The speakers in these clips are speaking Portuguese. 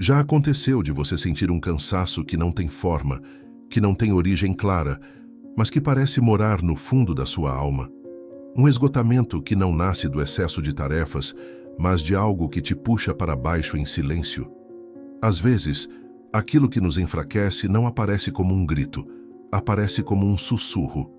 Já aconteceu de você sentir um cansaço que não tem forma, que não tem origem clara, mas que parece morar no fundo da sua alma? Um esgotamento que não nasce do excesso de tarefas, mas de algo que te puxa para baixo em silêncio? Às vezes, aquilo que nos enfraquece não aparece como um grito, aparece como um sussurro.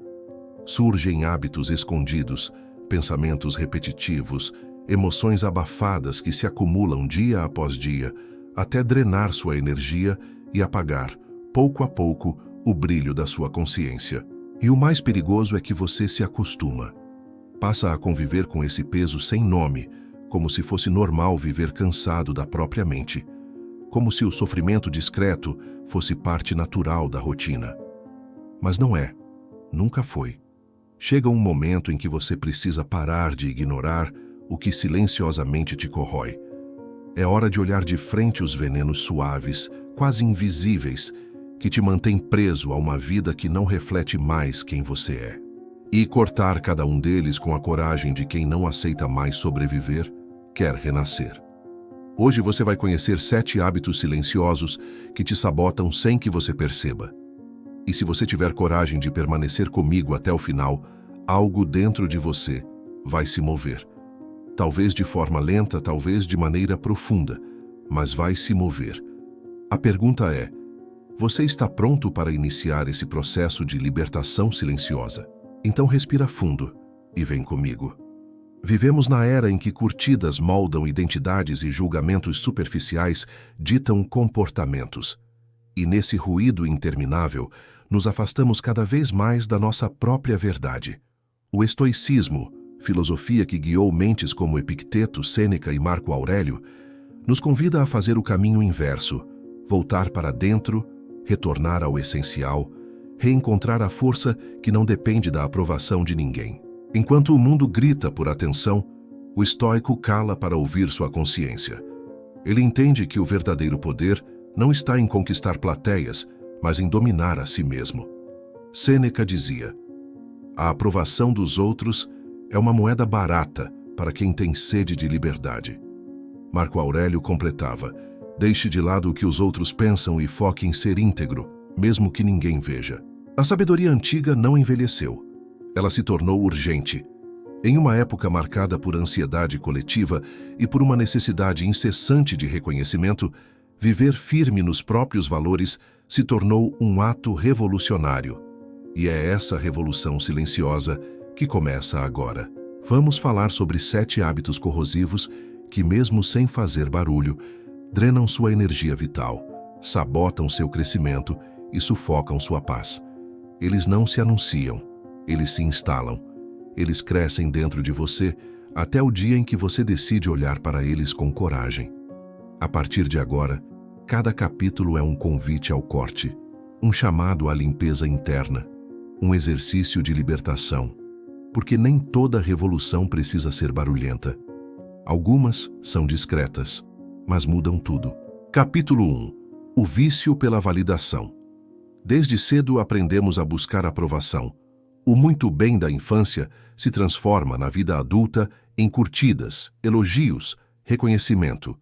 Surgem hábitos escondidos, pensamentos repetitivos, emoções abafadas que se acumulam dia após dia, até drenar sua energia e apagar, pouco a pouco, o brilho da sua consciência. E o mais perigoso é que você se acostuma. Passa a conviver com esse peso sem nome, como se fosse normal viver cansado da própria mente. Como se o sofrimento discreto fosse parte natural da rotina. Mas não é. Nunca foi. Chega um momento em que você precisa parar de ignorar o que silenciosamente te corrói. É hora de olhar de frente os venenos suaves, quase invisíveis, que te mantêm preso a uma vida que não reflete mais quem você é. E cortar cada um deles com a coragem de quem não aceita mais sobreviver, quer renascer. Hoje você vai conhecer 7 hábitos silenciosos que te sabotam sem que você perceba. E se você tiver coragem de permanecer comigo até o final, algo dentro de você vai se mover. Talvez de forma lenta, talvez de maneira profunda, mas vai se mover. A pergunta é: você está pronto para iniciar esse processo de libertação silenciosa? Então respira fundo e vem comigo. Vivemos na era em que curtidas moldam identidades e julgamentos superficiais ditam comportamentos. E nesse ruído interminável, nos afastamos cada vez mais da nossa própria verdade. O estoicismo, filosofia que guiou mentes como Epicteto, Sêneca e Marco Aurélio, nos convida a fazer o caminho inverso, voltar para dentro, retornar ao essencial, reencontrar a força que não depende da aprovação de ninguém. Enquanto o mundo grita por atenção, o estoico cala para ouvir sua consciência. Ele entende que o verdadeiro poder não está em conquistar plateias, mas em dominar a si mesmo. Sêneca dizia: a aprovação dos outros é uma moeda barata para quem tem sede de liberdade. Marco Aurélio completava: deixe de lado o que os outros pensam e foque em ser íntegro, mesmo que ninguém veja. A sabedoria antiga não envelheceu. Ela se tornou urgente. Em uma época marcada por ansiedade coletiva e por uma necessidade incessante de reconhecimento, viver firme nos próprios valores se tornou um ato revolucionário. E é essa revolução silenciosa que começa agora. Vamos falar sobre 7 hábitos corrosivos que, mesmo sem fazer barulho, drenam sua energia vital, sabotam seu crescimento e sufocam sua paz. Eles não se anunciam, eles se instalam. Eles crescem dentro de você até o dia em que você decide olhar para eles com coragem. A partir de agora, cada capítulo é um convite ao corte, um chamado à limpeza interna, um exercício de libertação. Porque nem toda revolução precisa ser barulhenta. Algumas são discretas, mas mudam tudo. Capítulo 1. O vício pela validação. Desde cedo aprendemos a buscar aprovação. O muito bem da infância se transforma na vida adulta em curtidas, elogios, reconhecimento.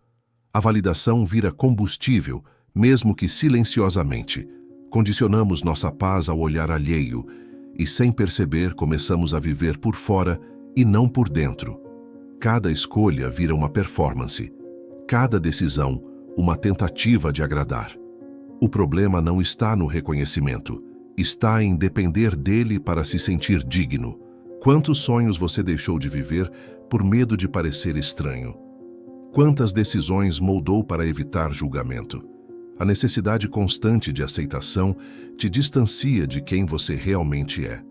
A validação vira combustível, mesmo que silenciosamente. Condicionamos nossa paz ao olhar alheio e, sem perceber, começamos a viver por fora e não por dentro. Cada escolha vira uma performance. Cada decisão, uma tentativa de agradar. O problema não está no reconhecimento. Está em depender dele para se sentir digno. Quantos sonhos você deixou de viver por medo de parecer estranho? Quantas decisões moldou para evitar julgamento? A necessidade constante de aceitação te distancia de quem você realmente é.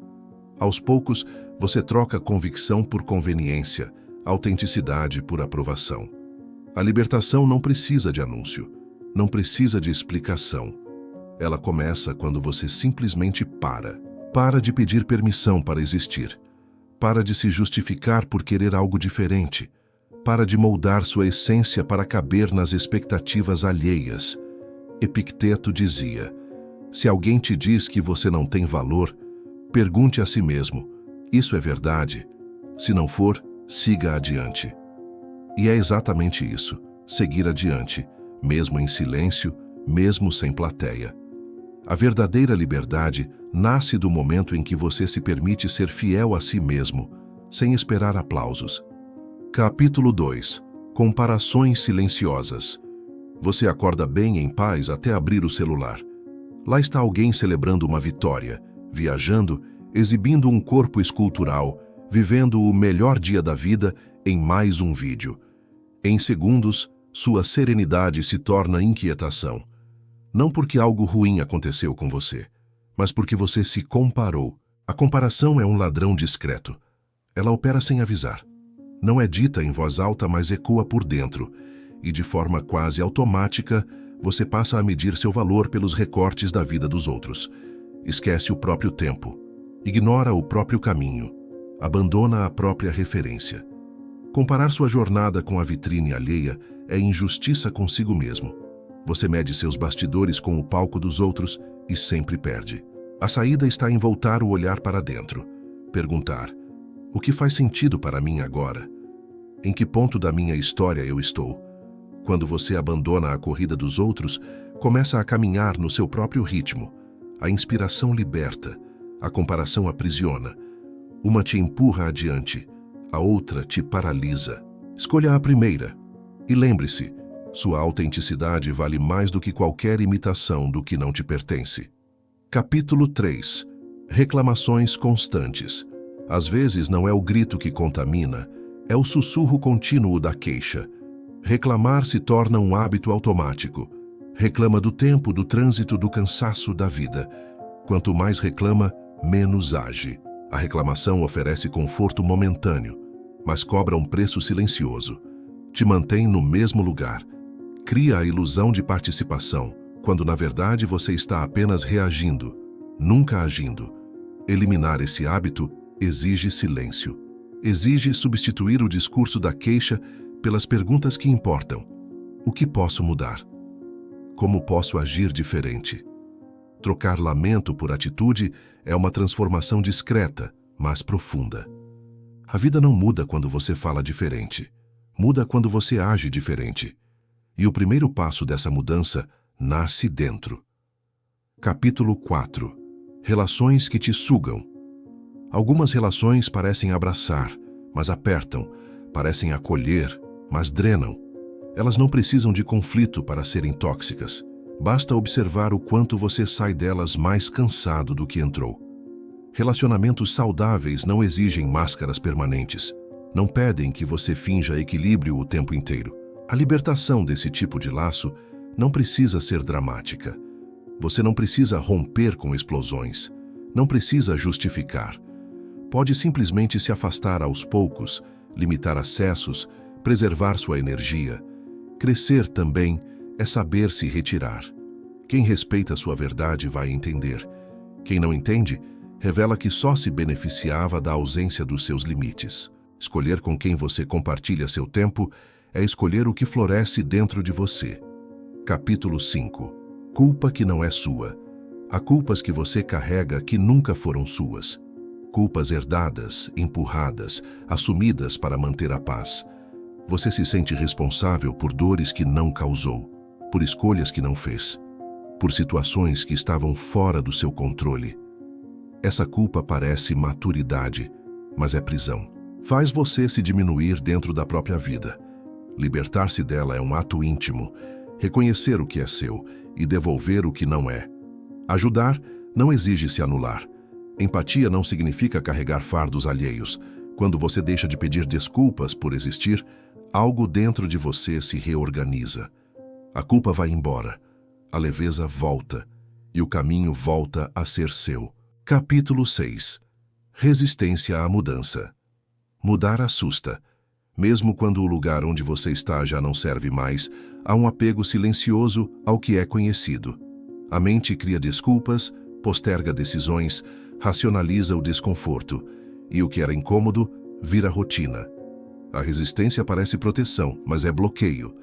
Aos poucos, você troca convicção por conveniência, autenticidade por aprovação. A libertação não precisa de anúncio, não precisa de explicação. Ela começa quando você simplesmente para. Para de pedir permissão para existir. Para de se justificar por querer algo diferente. Para de moldar sua essência para caber nas expectativas alheias. Epicteto dizia: se alguém te diz que você não tem valor, pergunte a si mesmo: isso é verdade? Se não for, siga adiante. E é exatamente isso, seguir adiante, mesmo em silêncio, mesmo sem plateia. A verdadeira liberdade nasce do momento em que você se permite ser fiel a si mesmo, sem esperar aplausos. Capítulo 2. Comparações silenciosas. Você acorda bem em paz até abrir o celular. Lá está alguém celebrando uma vitória, viajando, exibindo um corpo escultural, vivendo o melhor dia da vida em mais um vídeo. Em segundos, sua serenidade se torna inquietação. Não porque algo ruim aconteceu com você, mas porque você se comparou. A comparação é um ladrão discreto. Ela opera sem avisar. Não é dita em voz alta, mas ecoa por dentro. E de forma quase automática, você passa a medir seu valor pelos recortes da vida dos outros. Esquece o próprio tempo. Ignora o próprio caminho. Abandona a própria referência. Comparar sua jornada com a vitrine alheia é injustiça consigo mesmo. Você mede seus bastidores com o palco dos outros e sempre perde. A saída está em voltar o olhar para dentro. Perguntar: o que faz sentido para mim agora? Em que ponto da minha história eu estou? Quando você abandona a corrida dos outros, começa a caminhar no seu próprio ritmo. A inspiração liberta, a comparação aprisiona. Uma te empurra adiante, a outra te paralisa. Escolha a primeira. E lembre-se, sua autenticidade vale mais do que qualquer imitação do que não te pertence. Capítulo 3. Reclamações constantes. Às vezes não é o grito que contamina, é o sussurro contínuo da queixa. Reclamar se torna um hábito automático. Reclama do tempo, do trânsito, do cansaço da vida. Quanto mais reclama, menos age. A reclamação oferece conforto momentâneo, mas cobra um preço silencioso. Te mantém no mesmo lugar. Cria a ilusão de participação, quando na verdade você está apenas reagindo, nunca agindo. Eliminar esse hábito exige silêncio. Exige substituir o discurso da queixa pelas perguntas que importam. O que posso mudar? Como posso agir diferente? Trocar lamento por atitude é uma transformação discreta, mas profunda. A vida não muda quando você fala diferente. Muda quando você age diferente. E o primeiro passo dessa mudança nasce dentro. Capítulo 4. Relações que te sugam. Algumas relações parecem abraçar, mas apertam. Parecem acolher, mas drenam. Elas não precisam de conflito para serem tóxicas. Basta observar o quanto você sai delas mais cansado do que entrou. Relacionamentos saudáveis não exigem máscaras permanentes. Não pedem que você finja equilíbrio o tempo inteiro. A libertação desse tipo de laço não precisa ser dramática. Você não precisa romper com explosões. Não precisa justificar. Pode simplesmente se afastar aos poucos, limitar acessos, preservar sua energia. Crescer também é saber se retirar. Quem respeita sua verdade vai entender. Quem não entende, revela que só se beneficiava da ausência dos seus limites. Escolher com quem você compartilha seu tempo é escolher o que floresce dentro de você. Capítulo 5. Culpa que não é sua. Há culpas que você carrega que nunca foram suas. Culpas herdadas, empurradas, assumidas para manter a paz. Você se sente responsável por dores que não causou, por escolhas que não fez, por situações que estavam fora do seu controle. Essa culpa parece maturidade, mas é prisão. Faz você se diminuir dentro da própria vida. Libertar-se dela é um ato íntimo, reconhecer o que é seu e devolver o que não é. Ajudar não exige se anular. Empatia não significa carregar fardos alheios. Quando você deixa de pedir desculpas por existir, algo dentro de você se reorganiza. A culpa vai embora, a leveza volta e o caminho volta a ser seu. Capítulo 6. Resistência à mudança. Mudar assusta. Mesmo quando o lugar onde você está já não serve mais, há um apego silencioso ao que é conhecido. A mente cria desculpas, posterga decisões, racionaliza o desconforto, e o que era incômodo vira rotina. A resistência parece proteção, mas é bloqueio.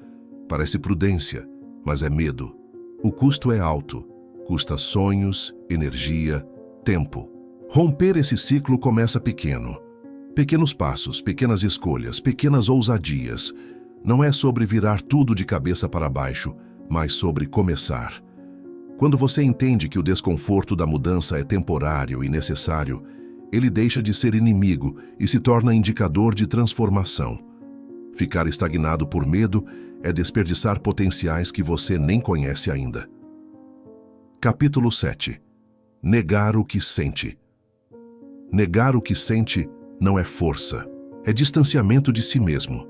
Parece prudência, mas é medo. O custo é alto. Custa sonhos, energia, tempo. Romper esse ciclo começa pequeno. Pequenos passos, pequenas escolhas, pequenas ousadias. Não é sobre virar tudo de cabeça para baixo, mas sobre começar. Quando você entende que o desconforto da mudança é temporário e necessário, ele deixa de ser inimigo e se torna indicador de transformação. Ficar estagnado por medo é desperdiçar potenciais que você nem conhece ainda. Capítulo 7. Negar o que sente. Negar o que sente não é força, é distanciamento de si mesmo.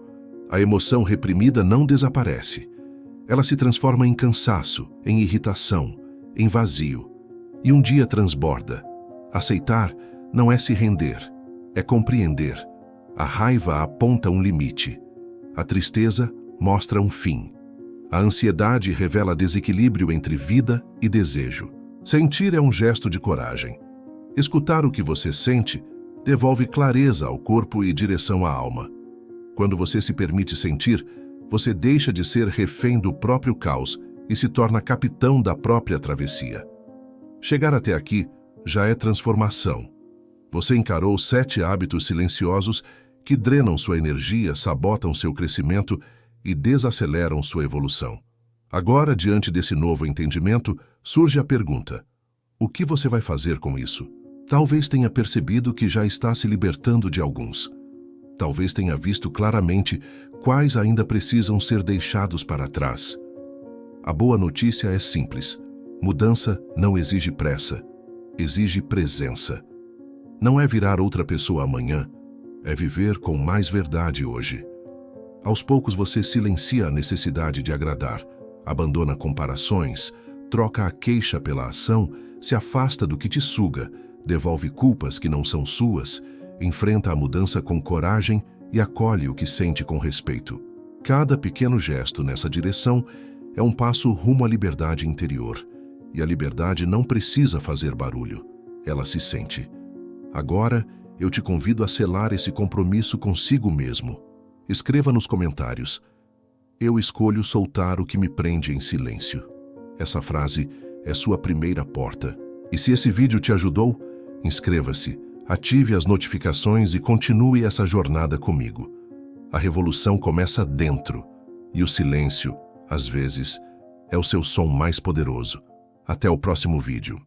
A emoção reprimida não desaparece. Ela se transforma em cansaço, em irritação, em vazio. E um dia transborda. Aceitar não é se render, é compreender. A raiva aponta um limite. A tristeza mostra um fim. A ansiedade revela desequilíbrio entre vida e desejo. Sentir é um gesto de coragem. Escutar o que você sente devolve clareza ao corpo e direção à alma. Quando você se permite sentir, você deixa de ser refém do próprio caos e se torna capitão da própria travessia. Chegar até aqui já é transformação. Você encarou 7 hábitos silenciosos que drenam sua energia, sabotam seu crescimento e desaceleram sua evolução. Agora, diante desse novo entendimento, surge a pergunta: o que você vai fazer com isso? Talvez tenha percebido que já está se libertando de alguns. Talvez tenha visto claramente quais ainda precisam ser deixados para trás. A boa notícia é simples. Mudança não exige pressa, exige presença. Não é virar outra pessoa amanhã, é viver com mais verdade hoje. Aos poucos você silencia a necessidade de agradar, abandona comparações, troca a queixa pela ação, se afasta do que te suga, devolve culpas que não são suas, enfrenta a mudança com coragem e acolhe o que sente com respeito. Cada pequeno gesto nessa direção é um passo rumo à liberdade interior. E a liberdade não precisa fazer barulho, ela se sente. Agora, eu te convido a selar esse compromisso consigo mesmo. Escreva nos comentários: eu escolho soltar o que me prende em silêncio. Essa frase é sua primeira porta. E se esse vídeo te ajudou, inscreva-se, ative as notificações e continue essa jornada comigo. A revolução começa dentro, e o silêncio, às vezes, é o seu som mais poderoso. Até o próximo vídeo.